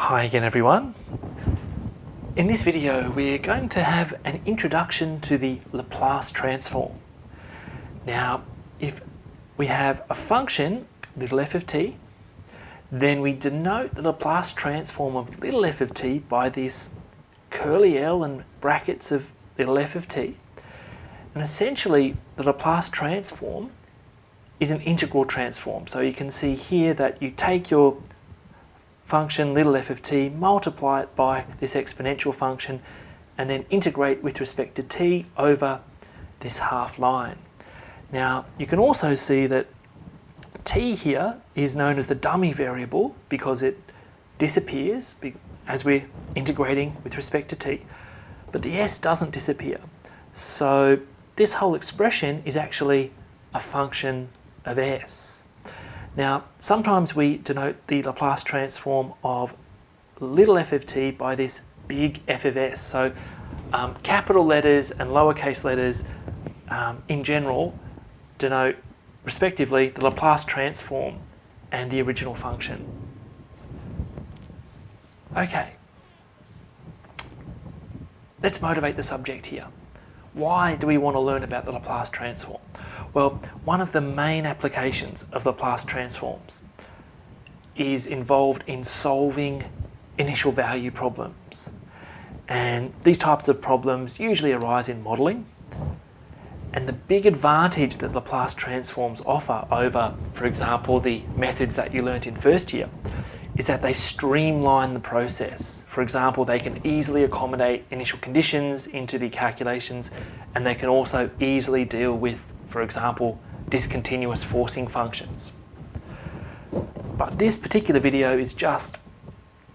Hi again everyone. In this video we're going to have an introduction to the Laplace transform. Now if we have a function little f of t, then we denote the Laplace transform of little f of t by this curly L and brackets of little f of t. And essentially the Laplace transform is an integral transform. So you can see here that you take your function little f of t, multiply it by this exponential function, and then integrate with respect to t over this half line. Now you can also see that t here is known as the dummy variable because it disappears as we're integrating with respect to t, but the s doesn't disappear. So this whole expression is actually a function of s. Now, sometimes we denote the Laplace transform of little f of t by this big f of s. So capital letters and lowercase letters in general denote respectively the Laplace transform and the original function. Okay, let's motivate the subject here. Why do we want to learn about the Laplace transform? Well, one of the main applications of Laplace transforms is involved in solving initial value problems. And these types of problems usually arise in modelling. And the big advantage that Laplace transforms offer over, for example, the methods that you learnt in first year, is that they streamline the process. For example, they can easily accommodate initial conditions into the calculations, and they can also easily deal with, for example, discontinuous forcing functions. But this particular video is just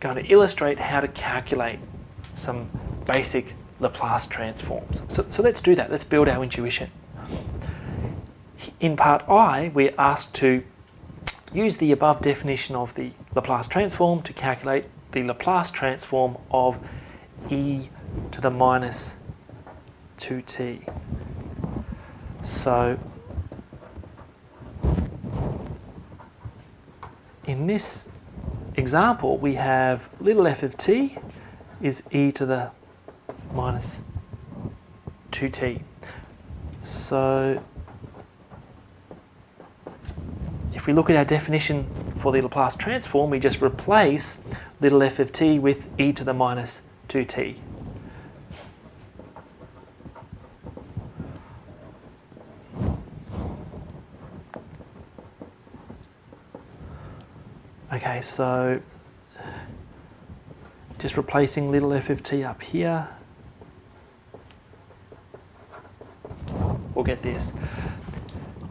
going to illustrate how to calculate some basic Laplace transforms. So let's do that. Let's build our intuition. In part I, we're asked to use the above definition of the Laplace transform to calculate the Laplace transform of e to the minus 2t. So in this example we have little f of t is e to the minus 2t. So if we look at our definition for the Laplace transform, we just replace little f of t with e to the minus 2t. Okay, so just replacing little f of t up here, we'll get this.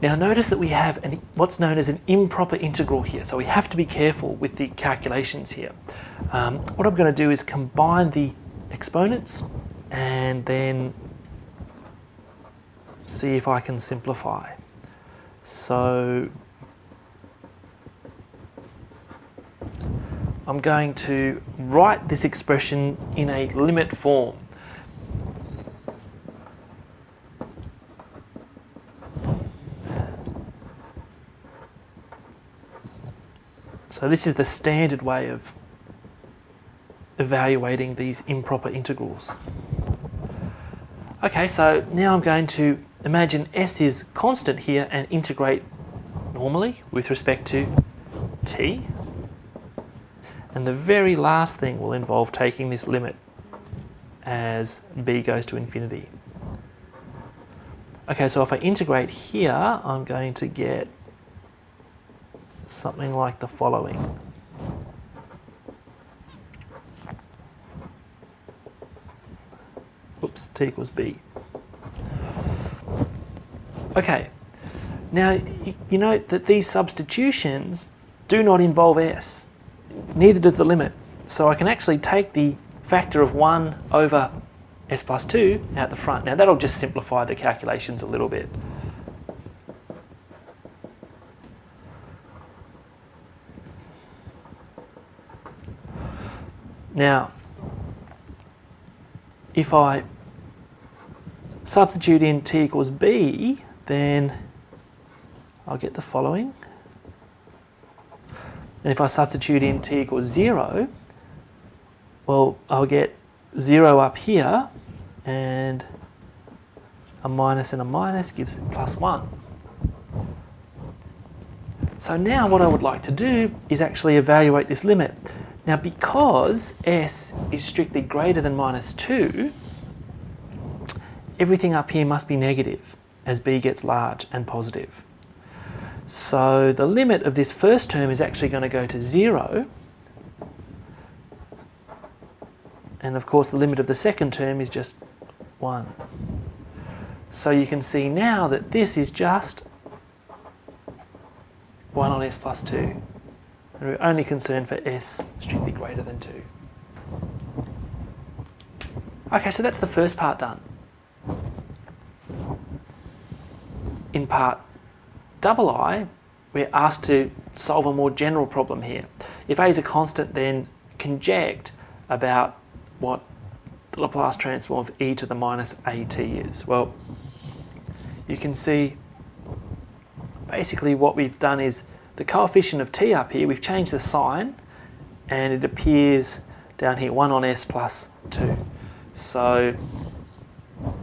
Now notice that we have what's known as an improper integral here, so we have to be careful with the calculations here. What I'm going to do is combine the exponents and then see if I can simplify. So I'm going to write this expression in a limit form. So this is the standard way of evaluating these improper integrals. Okay, so now I'm going to imagine s is constant here and integrate normally with respect to t. And the very last thing will involve taking this limit as b goes to infinity. Okay, so if I integrate here, I'm going to get something like the following. Oops, t equals b. Okay, now you note that these substitutions do not involve s. Neither does the limit. So I can actually take the factor of 1 over s plus 2 out the front. Now that'll just simplify the calculations a little bit. Now, if I substitute in t equals b, then I'll get the following. And if I substitute in t equals 0, well, I'll get 0 up here, and a minus gives plus 1. So now what I would like to do is actually evaluate this limit. Now, because s is strictly greater than minus 2, everything up here must be negative as b gets large and positive. So the limit of this first term is actually going to go to 0. And of course the limit of the second term is just 1. So you can see now that this is just 1 on s plus 2. And we're only concerned for s strictly greater than 2. Okay, so that's the first part done. In part II, we're asked to solve a more general problem here. If a is a constant, then conject about what the Laplace transform of e to the minus at is. Well, you can see basically what we've done is the coefficient of t up here, we've changed the sign, and it appears down here 1 on s plus 2. So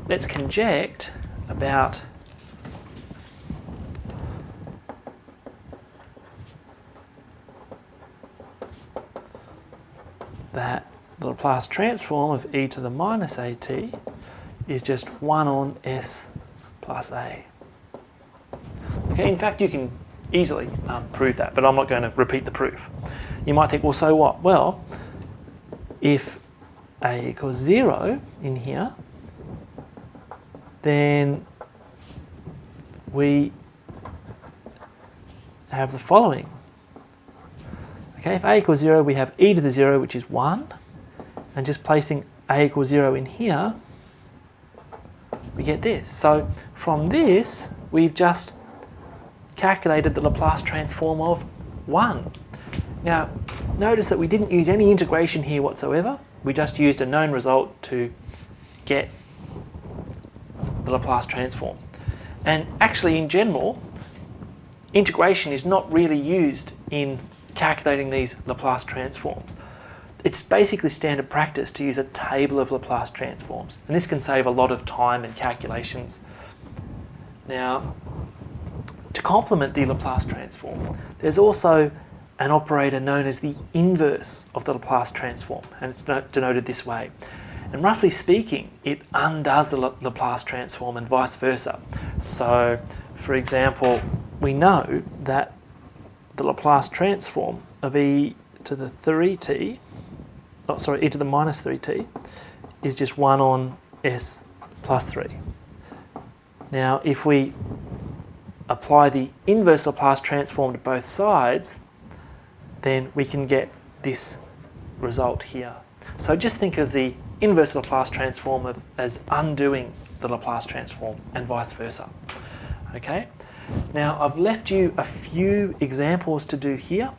let's conject about that the Laplace transform of e to the minus at is just 1 on s plus a. Okay, in fact, you can easily prove that, but I'm not going to repeat the proof. You might think, well, so what? Well, if a equals 0 in here, then we have the following. Okay, if a equals 0, we have e to the 0, which is 1. And just placing a equals 0 in here, we get this. So from this, we've just calculated the Laplace transform of 1. Now, notice that we didn't use any integration here whatsoever. We just used a known result to get the Laplace transform. And actually, in general, integration is not really used in calculating these Laplace transforms. It's basically standard practice to use a table of Laplace transforms, and this can save a lot of time and calculations. Now, to complement the Laplace transform, there's also an operator known as the inverse of the Laplace transform, and it's denoted this way. And roughly speaking, it undoes the Laplace transform and vice versa. So, for example, we know that the Laplace transform of e to the 3t, e to the minus 3t, is just 1 on s plus 3. Now, if we apply the inverse Laplace transform to both sides, then we can get this result here. So just think of the inverse Laplace transform as undoing the Laplace transform and vice versa. Okay? Now, I've left you a few examples to do here.